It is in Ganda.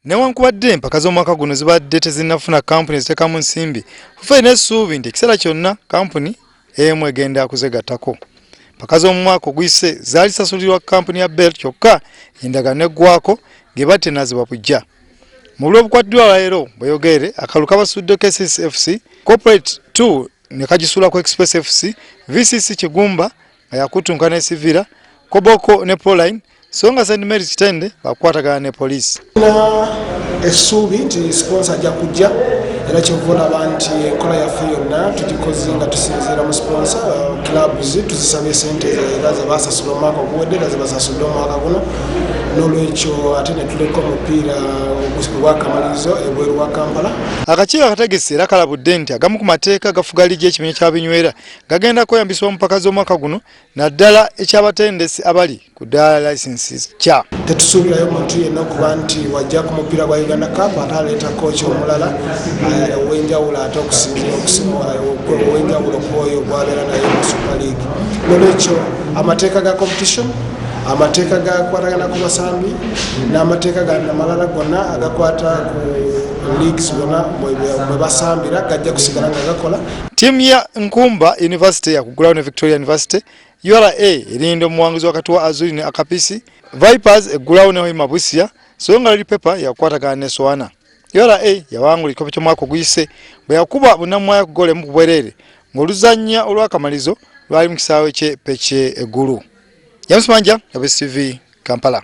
Newankubadde empaka z'omwaka guno zibadde tezinnafuna kampuni ezitekamu nsimbi, FUFA erina essuubi nti ekiseera kyonna kampuni emu egenda kuzegattako. Empaka z'omwaka oguyise zaali zisasulirwa kampuni ya Bell kyokka endagaano neggwaako ng'eba tenaazibwa buggya. Mu lw'obukwattirwa leero bweyogere akalulu kabasudde KCC FC, Corporate 2 ne kagisulako Express FC, VCC Kigumba nga yakutunka ne Sivira, Koboko ne Proline, so nga St. Mary's Kitende bakwatagana ne poliisi. Essuubi nti sponsor ajja kujja era kyovuna banti enkola yaffe yonna tugikoze nga tusinziira mu sponsor clubs tuzisabye sente era ze basasula omwaka oguwedde era ze basasudde omwaka guno, n'olwekyo ate ne tuleka omupiira ogw'akamalirizo ebweru wa Kampala. Akakiiko akategese era kalabudde nti agamu ku mateeka gafuga liigi y'ekibiina ky'abinywera gagenda kweyambisibwa mu mpaka z'omwaka guno naddala ekyabatendesi abali ku ddaala licenses kya. Tetusuubirayo muntu yenna okuba nti wajja ku mupiira gwa Uganda Cup ate aleeta kooki omulala ow'enjawulo ate ow'enjawulo ku oyo gwabeera naye mu Super League. N'olwekyo amateeka ga competition, amateeka gakwatagana ku basambi n'amateeka amalala gonna agakwata ku leagues zonna bwe basambira gajja kusigala nga gakola. Ttiimu ya Nkumba University yakugulawo ne Victoria University, URA erinda omuwanguzi wakati wa Azuri ne Akapisi, Vipers eggulawo ne Hoima Busia, so nga Lady Pepper yakwatagana ne Swana. URA yawangula ekikopo ky'omwaka oguyise bwe yakuba bunnamwaya ku ggoolo emu ku bwereere ng'oluzannya olw'akamalizo lwali mu kisaawe ky'e Pece eggulu. James Manja, WSTV, Kampala.